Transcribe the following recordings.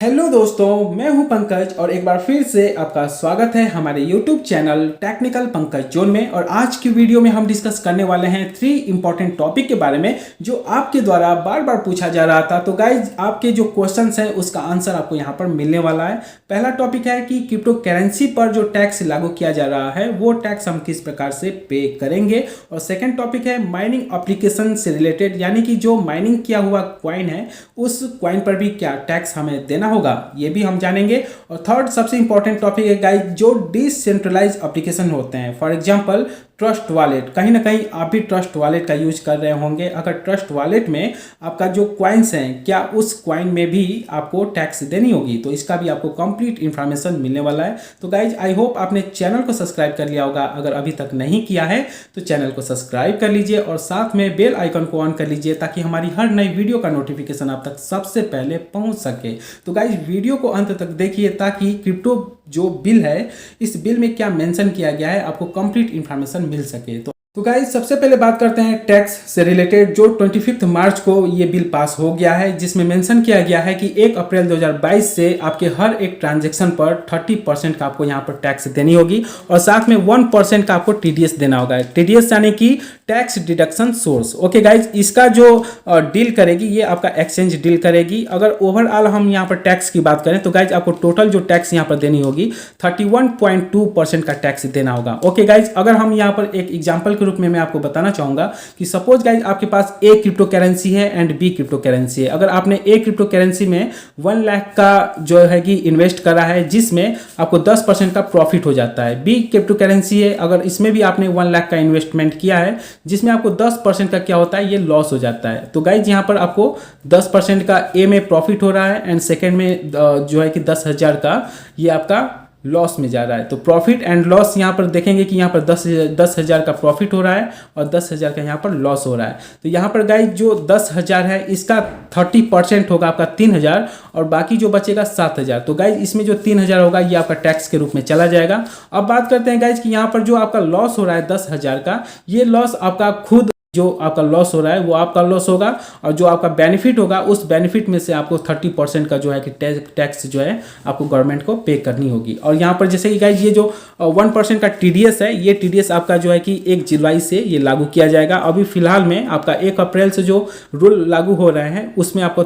Hello दोस्तों, मैं हूं पंकज और एक बार फिर से आपका स्वागत है हमारे YouTube channel technical Pankaj zone में। और आज की वीडियो में हम डिस्कस करने वाले हैं 3 इंपॉर्टेंट टॉपिक के बारे में जो आपके द्वारा बार बार पूछा जा रहा था। तो गाइज, आपके जो क्वेश्चंस हैं उसका आंसर आपको यहां पर मिलने वाला है। पहला टॉपिक है कि क्रिप्टो करेंसी पर जो टैक्स लागू किया जा रहा है वो टैक्स हम किस प्रकार से पे करेंगे। और सेकेंड टॉपिक है माइनिंग एप्लीकेशन से रिलेटेड, यानी कि जो माइनिंग किया हुआ क्वाइन है उस क्वाइन पर भी क्या टैक्स हमें देना होगा, ये भी हम जानेंगे। और थर्ड सबसे इंपॉर्टेंट टॉपिक है गाइस, जो डिसेंट्रलाइज एप्लीकेशन होते हैं, फॉर एग्जांपल ट्रस्ट वॉलेट। कहीं ना कहीं आप भी ट्रस्ट वॉलेट का यूज कर रहे होंगे। अगर ट्रस्ट वॉलेट में आपका जो क्वाइंस हैं, क्या उस क्वाइन में भी आपको टैक्स देनी होगी, तो इसका भी आपको कंप्लीट इंफॉर्मेशन मिलने वाला है। तो गाइज, आई होप आपने चैनल को सब्सक्राइब कर लिया होगा। अगर अभी तक नहीं किया है तो चैनल को सब्सक्राइब कर लीजिए और साथ में बेल आइकन को ऑन कर लीजिए ताकि हमारी हर नई वीडियो का नोटिफिकेशन आप तक सबसे पहले पहुंच सके। तो गाइज, वीडियो को अंत तक देखिए ताकि क्रिप्टो जो बिल है, इस बिल में क्या मेंशन किया गया है, आपको कंप्लीट इंफॉर्मेशन मिल सके। तो गाइस, सबसे पहले बात करते हैं टैक्स से रिलेटेड। जो 25 मार्च को ये बिल पास हो गया है, जिसमें मेंशन किया गया है कि 1 अप्रैल 2022 से आपके हर एक ट्रांजैक्शन पर 30% का आपको यहाँ पर टैक्स देनी होगी और साथ में 1% का आपको टीडीएस देना होगा। टीडीएस यानी कि tax deduction source. Okay guys, इसका जो डील करेगी ये आपका एक्सचेंज डील करेगी। अगर ओवरऑल हम यहाँ पर टैक्स की बात करें तो गाइज, आपको टोटल जो टैक्स यहाँ पर देनी होगी 31.2% का टैक्स देना होगा। ओके गाइज, अगर हम यहाँ पर एक एग्जाम्पल के रूप में मैं आपको बताना चाहूंगा कि सपोज गाइज आपके पास ए क्रिप्टो करेंसी है एंड बी क्रिप्टो करेंसी है। अगर आपने ए क्रिप्टो करेंसी में 1 लाख का जो है कि इन्वेस्ट करा है, जिसमें आपको 10% का प्रॉफिट हो जाता है। बी क्रिप्टो करेंसी है, अगर इसमें भी आपने 1 लाख का इन्वेस्टमेंट किया है जिसमें आपको 10% का क्या होता है, ये लॉस हो जाता है। तो गाइज, यहाँ पर आपको 10% का ए में प्रॉफिट हो रहा है एंड सेकेंड में जो है कि 10,000 का ये आपका लॉस में जा रहा है। तो प्रॉफिट एंड लॉस यहाँ पर देखेंगे कि यहाँ पर 10,000 का प्रॉफिट हो रहा है और 10,000 का यहाँ पर लॉस हो रहा है। तो यहाँ पर गाइज जो 10,000 है इसका 30% होगा आपका 3,000 और बाकी जो बचेगा 7,000। तो गाइज, इसमें जो 3,000 होगा ये आपका टैक्स के रूप में चला जाएगा। अब बात करते हैं गाइज कि यहाँ पर जो आपका लॉस हो रहा है 10,000 का, ये लॉस आपका खुद जो आपका लॉस हो रहा है वो आपका लॉस होगा और जो आपका बेनिफिट होगा उस बेनिफिट में से आपको 30% का जो है कि टैक्स जो है आपको गवर्नमेंट को पे करनी होगी। और यहाँ पर जैसे कि गाइज ये जो 1% का टीडीएस है, ये टीडीएस आपका जो है कि 1 जुलाई से ये लागू किया जाएगा। अभी फिलहाल में आपका 1 अप्रैल से जो रूल लागू हो रहे हैं उसमें आपको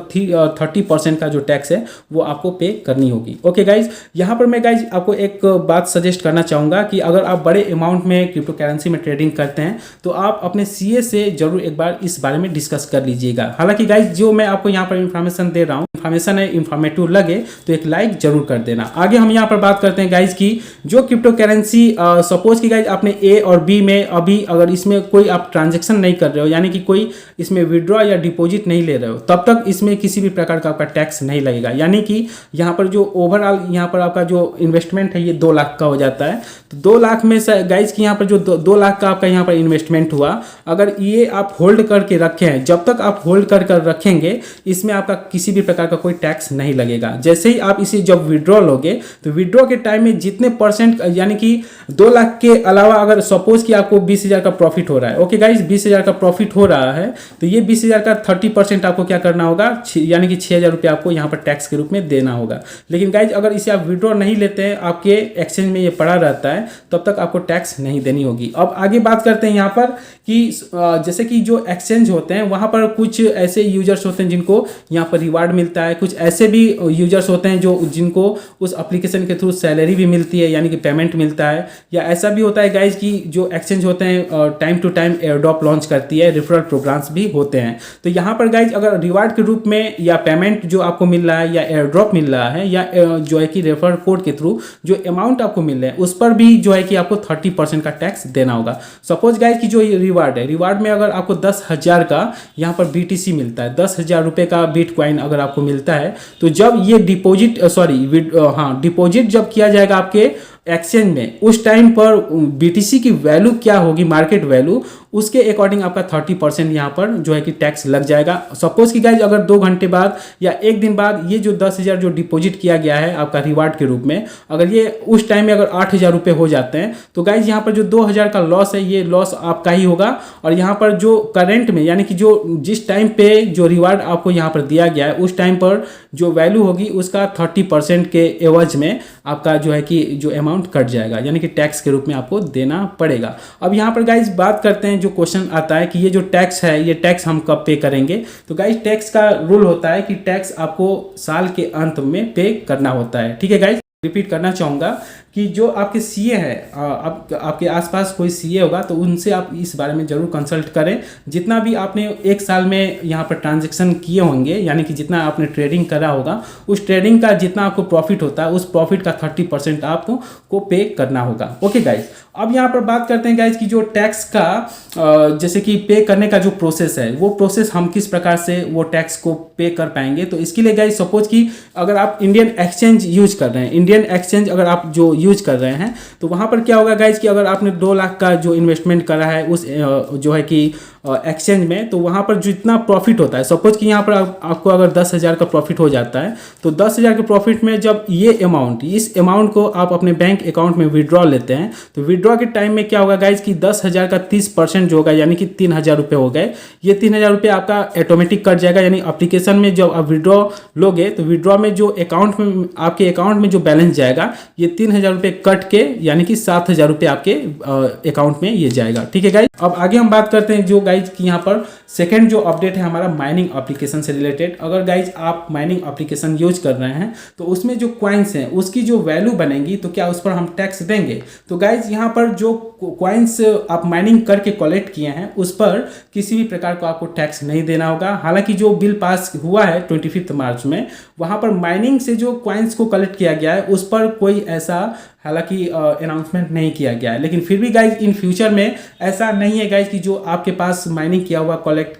30% का जो टैक्स है वो आपको पे करनी होगी। ओके गाइज, यहाँ पर मैं गाइज आपको एक बात सजेस्ट करना चाहूँगा कि अगर आप बड़े अमाउंट में क्रिप्टो करेंसी में ट्रेडिंग करते हैं तो आप अपने सीए से जरूर एक बार इस बारे में डिस्कस कर लीजिएगा। हालांकि गाइज, जो मैं आपको यहाँ पर इंफॉर्मेशन दे रहा हूँ, इंफॉर्मेशन है, इंफॉर्मेटिव लगे तो एक लाइक जरूर कर देना। आगे हम यहाँ पर बात करते हैं गाइज की जो क्रिप्टो करेंसी सपोज की गाइज आपने ए और बी में अभी अगर इसमें कोई आप ट्रांजेक्शन नहीं कर रहे हो, यानी कि कोई इसमें विड्रॉ या डिपॉजिट नहीं ले रहे हो, तब तक इसमें किसी भी प्रकार का आपका टैक्स नहीं लगेगा। यानी कि यहाँ पर जो ओवरऑल यहाँ पर आपका जो इन्वेस्टमेंट है ये 2 लाख का हो जाता है। तो 2 लाख में से गाइज की यहाँ पर जो 2 लाख का आपका यहाँ पर इन्वेस्टमेंट हुआ, अगर ये आप होल्ड करके रखे हैं, जब तक आप होल्ड कर रखेंगे इसमें आपका किसी भी प्रकार का कोई टैक्स नहीं लगेगा। जैसे ही आप इसे जब विड्रॉ लोगे तो विड्रॉ के टाइम में जितने परसेंट, यानी कि 2 लाख के अलावा अगर सपोज कि आपको 20,000 का प्रॉफिट हो रहा है, ओके गाइज, 20,000 का प्रॉफिट हो रहा है तो ये 20,000 का 30% आपको क्या करना होगा, यानी कि 6,000 रुपये आपको यहाँ पर टैक्स के रूप में देना होगा। लेकिन गाइज, अगर इसे आप विड्रॉ नहीं लेते हैं, आपके एक्सचेंज में ये पड़ा रहता है, तब तक आपको टैक्स नहीं देनी होगी। अब आगे बात करते हैं यहाँ पर कि जैसे कि जो एक्सचेंज होते हैं वहाँ पर कुछ ऐसे यूजर्स होते हैं जिनको यहाँ पर रिवार्ड मिलता है, कुछ ऐसे भी यूजर्स होते हैं जो जिनको उस एप्लीकेशन के थ्रू सैलरी भी मिलती है, यानी कि पेमेंट मिलता है। या ऐसा भी होता है गाइज कि जो एक्सचेंज होते हैं time to time airdrop launch करती है, रेफरल प्रोग्राम्स भी होते हैं। तो यहाँ पर गाइज अगर रिवार्ड के रूप में या पेमेंट जो आपको मिल रहा है या एयरड्रॉप मिल रहा है या जो है कि रेफरल कोड के थ्रू जो अमाउंट आपको मिल रहा है उस पर भी जो है कि आपको 30% का टैक्स देना होगा। सपोज गाइज कि जो रिवार्ड है, रिवार्ड में अगर आपको 10,000 का यहाँ पर बीटीसी मिलता है, 10,000 रुपये का बिटकॉइन अगर आपको मिलता है, तो जब ये डिपॉजिट जब किया जाएगा आपके एक्सचेंज में, उस टाइम पर बीटीसी की वैल्यू क्या होगी, मार्केट वैल्यू, उसके अकॉर्डिंग आपका 30% यहाँ पर जो है कि टैक्स लग जाएगा। सपोज कि गाइज अगर 2 घंटे बाद या 1 दिन बाद ये जो 10,000 जो डिपॉजिट किया गया है आपका रिवार्ड के रूप में, अगर ये उस टाइम में अगर 8,000 रुपये हो जाते हैं तो गाइज यहाँ पर जो 2,000 का लॉस है ये लॉस आपका ही होगा। और यहाँ पर जो करंट में यानी कि जो जिस टाइम पे जो रिवार्ड आपको यहाँ पर दिया गया है उस टाइम पर जो वैल्यू होगी उसका 30% के एवज में आपका जो है कि जो अमाउंट कट जाएगा, यानी कि टैक्स के रूप में आपको देना पड़ेगा। अब यहाँ पर गाइज बात करते हैं, जो क्वेश्चन आता है कि ये जो टैक्स है ये टैक्स हम कब पे करेंगे। तो गाइज टैक्स का रूल होता है कि टैक्स आपको साल के अंत में पे करना होता है। ठीक है गाइज, रिपीट करना चाहूँगा कि जो आपके सीए है, आपके आसपास कोई सीए होगा तो उनसे आप इस बारे में जरूर कंसल्ट करें। जितना भी आपने एक साल में यहाँ पर ट्रांजैक्शन किए होंगे, यानी कि जितना आपने ट्रेडिंग करा होगा, उस ट्रेडिंग का जितना आपको प्रॉफिट होता है उस प्रॉफिट का 30% आपको पे करना होगा। ओके गाइज, अब यहाँ पर बात करते हैं गाइज कि जो टैक्स का जैसे कि पे करने का जो प्रोसेस है वो प्रोसेस हम किस प्रकार से वो टैक्स को पे कर पाएंगे। तो इसके लिए गाइज सपोज कि अगर आप इंडियन एक्सचेंज यूज कर रहे हैं, इंडियन एक्सचेंज अगर आप जो यूज कर रहे हैं तो वहाँ पर क्या होगा गाइज कि अगर आपने 2 लाख का जो इन्वेस्टमेंट करा है उस जो है कि एक्सचेंज में, तो वहाँ पर जितना प्रॉफिट होता है, सपोज कि यहाँ पर आपको अगर 10,000 का प्रॉफिट हो जाता है तो 10,000 के प्रॉफिट में जब ये अमाउंट इस अमाउंट को आप अपने बैंक अकाउंट में विड्रॉ लेते हैं तो विड्रॉ के टाइम में क्या होगा गाइज कि 10,000 का 30% जो होगा यानी कि 3,000 रुपये हो गए। ये 3,000 रुपये आपका ऑटोमेटिक कट जाएगा, यानी एप्लीकेशन में जब आप विड्रॉ लोगे तो विड्रॉ में जो अकाउंट में आपके अकाउंट में जो बैलेंस जाएगा ये 3,000 रुपये कट के यानी कि 7,000 रुपये आपके अकाउंट में ये जाएगा। ठीक है गाइज, अब आगे हम बात करते हैं जो गाइज कि यहाँ पर सेकंड जो अपडेट है हमारा माइनिंग एप्लीकेशन से रिलेटेड। अगर गाइज आप माइनिंग एप्लीकेशन यूज कर रहे हैं तो उसमें जो कॉइन्स हैं उसकी जो वैल्यू बनेगी तो क्या उस पर हम टैक्स देंगे। तो गाइज यहाँ पर जो कॉइन्स आप माइनिंग करके कलेक्ट किए हैं उस पर किसी भी प्रकार को आपको टैक्स नहीं देना होगा। हालांकि जो बिल पास हुआ है 25 मार्च में, वहाँ पर माइनिंग से जो कॉइन्स को कलेक्ट किया गया है उस पर कोई ऐसा हालांकि अनाउंसमेंट नहीं किया गया है, लेकिन फिर भी गाइज इन फ्यूचर में ऐसा नहीं है गाइज कि जो आपके पास माइनिंग किया हुआ कलेक्ट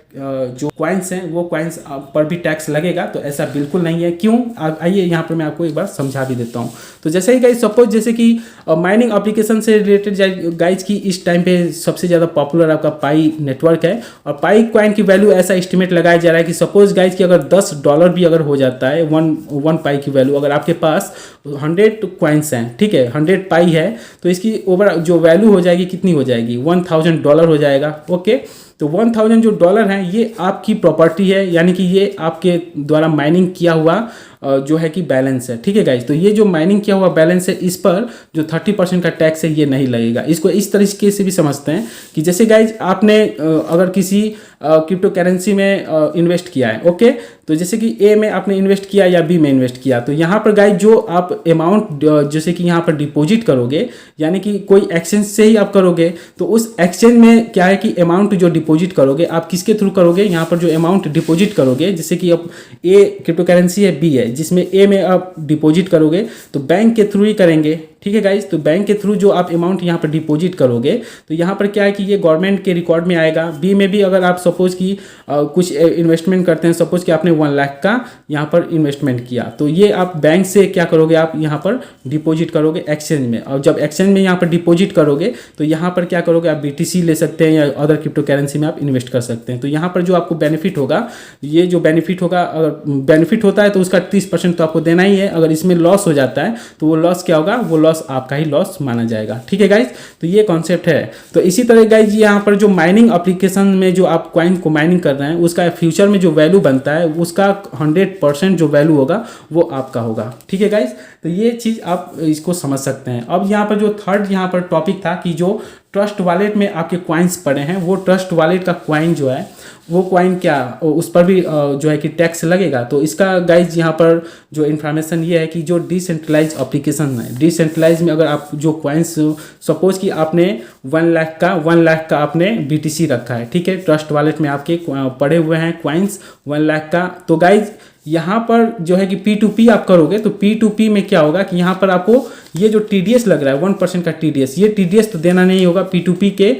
जो कॉइन्स हैं वो कॉइन्स पर भी टैक्स लगेगा, तो ऐसा बिल्कुल नहीं है। क्यों, आइए यहाँ पर मैं आपको एक बार समझा भी देता हूँ। तो जैसे ही गाइज सपोज जैसे कि माइनिंग एप्लीकेशन से रिलेटेड गाइज की इस टाइम पे सबसे ज़्यादा पॉपुलर आपका पाई नेटवर्क है, और पाई कॉइन की वैल्यू ऐसा एस्टिमेट लगाया जा रहा है कि सपोज गाइज कि अगर $10 भी अगर हो जाता है वन पाई की वैल्यू, अगर आपके पास 100 कॉइन्स हैं, ठीक है 100 पाई है, तो इसकी ओवर जो वैल्यू हो जाएगी कितनी हो जाएगी, $1,000 हो जाएगा। ओके, तो 1,000 जो डॉलर हैं ये आपकी प्रॉपर्टी है, यानी कि ये आपके द्वारा माइनिंग किया हुआ जो है कि बैलेंस है। ठीक है गाइज, तो ये जो माइनिंग किया हुआ बैलेंस है इस पर जो 30% का टैक्स है ये नहीं लगेगा। इसको इस तरीके से भी समझते हैं कि जैसे गाइज आपने अगर किसी क्रिप्टो करेंसी में इन्वेस्ट किया है, ओके, तो जैसे कि ए में आपने इन्वेस्ट किया या बी में इन्वेस्ट किया, तो यहाँ पर गाइज जो आप अमाउंट जैसे कि यहाँ पर डिपॉजिट करोगे, यानी कि कोई एक्सचेंज से ही आप करोगे, तो उस एक्सचेंज में क्या है कि अमाउंट जो डिपॉजिट करोगे आप किसके थ्रू करोगे, यहाँ पर जो अमाउंट डिपॉजिट करोगे, जैसे कि अब ए क्रिप्टो करेंसी है, बी है, जिसमें ए में आप डिपॉजिट करोगे तो बैंक के थ्रू ही करेंगे। ठीक है गाइज, तो बैंक के थ्रू जो आप अमाउंट यहाँ पर डिपॉजिट करोगे तो यहाँ पर क्या है कि ये गवर्नमेंट के रिकॉर्ड में आएगा। बी में भी अगर आप सपोज कि कुछ इन्वेस्टमेंट करते हैं, सपोज कि आपने 1 लाख का यहाँ पर इन्वेस्टमेंट किया, तो ये आप बैंक से क्या करोगे, आप यहाँ पर डिपॉजिट करोगे एक्सचेंज में, और जब एक्सचेंज में यहाँ पर डिपॉजिट करोगे तो यहाँ पर क्या करोगे, आप BTC ले सकते हैं या अदर क्रिप्टो करेंसी में आप इन्वेस्ट कर सकते हैं। तो यहाँ पर जो आपको बेनिफिट होगा, ये जो बेनिफिट होगा, अगर बेनिफिट होता है तो उसका 30% तो आपको देना ही है। अगर इसमें लॉस हो जाता है तो वो लॉस क्या होगा, वो लॉस आपका ही लॉस माना जाएगा। ठीक है गाइज, तो ये कॉन्सेप्ट है। तो इसी तरह गाइज यहाँ पर जो माइनिंग एप्लीकेशन में जो आप कॉइन को माइनिंग कर रहे हैं उसका फ्यूचर में जो वैल्यू बनता है उसका 100% जो वैल्यू होगा वो आपका होगा। ठीक है गाइज, तो ये चीज़ आप इसको समझ सकते हैं। अब यहाँ पर जो थर्ड यहाँ पर टॉपिक था कि जो ट्रस्ट वॉलेट में आपके कॉइन्स पड़े हैं, वो ट्रस्ट वॉलेट का कॉइन जो है वो कॉइन क्या उस पर भी जो है कि टैक्स लगेगा। तो इसका गाइज यहाँ पर जो इन्फॉर्मेशन ये है कि जो डिसेंट्रलाइज एप्लीकेशन है, डिसेंट्रलाइज में अगर आप जो कॉइन्स सपोज कि आपने 1 लाख का आपने BTC रखा है, ठीक है, ट्रस्ट वॉलेट में आपके पड़े हुए हैं कॉइन्स 1 लाख का, तो गाइज यहाँ पर जो है कि P2P आप करोगे तो P2P में क्या होगा कि यहाँ पर आपको ये जो TDS लग रहा है 1% का TDS, ये TDS तो देना नहीं होगा P2P के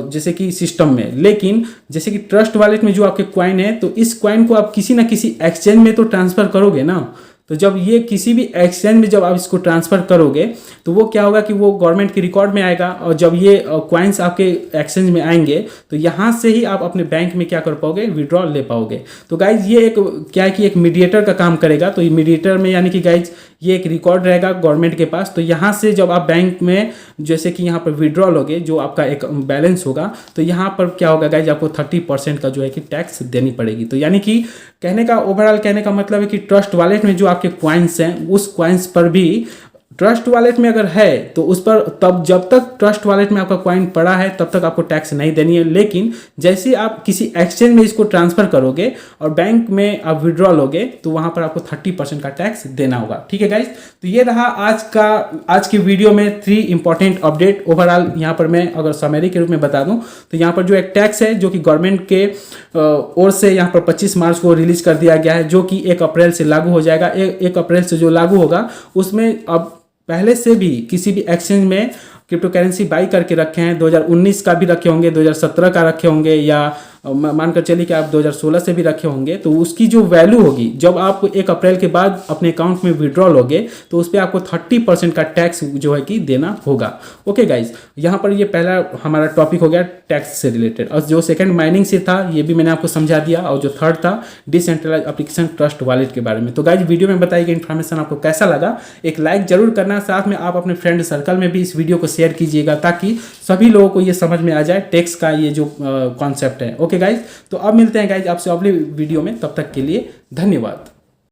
जैसे कि सिस्टम में। लेकिन जैसे कि ट्रस्ट वॉलेट में जो आपके कॉइन है तो इस कॉइन को आप किसी ना किसी एक्सचेंज में तो ट्रांसफर करोगे ना, तो जब ये किसी भी एक्सचेंज में जब आप इसको ट्रांसफ़र करोगे तो वो क्या होगा कि वो गवर्नमेंट के रिकॉर्ड में आएगा, और जब ये कॉइन्स आपके एक्सचेंज में आएंगे तो यहाँ से ही आप अपने बैंक में क्या कर पाओगे, विड्रॉ ले पाओगे। तो गाइज ये एक क्या है कि एक मीडिएटर का काम करेगा। तो ये मीडिएटर में यानी कि गाइज ये एक रिकॉर्ड रहेगा गवर्नमेंट के पास। तो यहाँ से जब आप बैंक में जैसे कि यहाँ पर विड्रॉ लोगे, जो आपका एक बैलेंस होगा, तो यहाँ पर क्या होगा गाइज, आपको 30% का जो है कि टैक्स देनी पड़ेगी। तो यानी कि ओवरऑल कहने का मतलब है कि ट्रस्ट वॉलेट में जो आपके कॉइन्स हैं, उस कॉइन्स पर भी ट्रस्ट वॉलेट में अगर है तो उस पर तब जब तक ट्रस्ट वॉलेट में आपका कॉइन पड़ा है तब तक आपको टैक्स नहीं देनी है। लेकिन जैसे आप किसी एक्सचेंज में इसको ट्रांसफर करोगे और बैंक में आप विड्रॉ लोगे तो वहां पर आपको 30% का टैक्स देना होगा। ठीक है गाइज, तो ये रहा आज की वीडियो में 3 इंपॉर्टेंट अपडेट। ओवरऑल यहाँ पर मैं अगर समरी के रूप में बता दूं तो यहाँ पर जो एक टैक्स है जो कि गवर्नमेंट के ओर से यहाँ पर 25 मार्च को रिलीज कर दिया गया है, जो कि 1 अप्रैल से लागू हो जाएगा। 1 अप्रैल से जो लागू होगा उसमें अब पहले से भी किसी भी एक्सचेंज में क्रिप्टो करेंसी बाई करके रखे हैं, 2019 का भी रखे होंगे, 2017 का रखे होंगे, या मानकर चलिए कि आप 2016 से भी रखे होंगे, तो उसकी जो वैल्यू होगी जब आप 1 अप्रैल के बाद अपने अकाउंट में विड्रॉ लोगे तो उस पर आपको 30% का टैक्स जो है कि देना होगा। ओके गाइज, यहाँ पर ये पहला हमारा टॉपिक हो गया टैक्स से रिलेटेड, और जो सेकंड माइनिंग से था ये भी मैंने आपको समझा दिया, और जो थर्ड था डिसेंट्रलाइज एप्लीकेशन ट्रस्ट वॉलेट के बारे में। तो गाइज वीडियो में बताई गई इन्फॉर्मेशन आपको कैसा लगा, एक लाइक जरूर करना, साथ में आप अपने फ्रेंड सर्कल में भी इस वीडियो को शेयर कीजिएगा ताकि सभी लोगों को ये समझ में आ जाए टैक्स का ये जो कॉन्सेप्ट है। ओके गाइज, तो अब मिलते हैं गाइज आपसे अगली वीडियो में, तब तक के लिए धन्यवाद।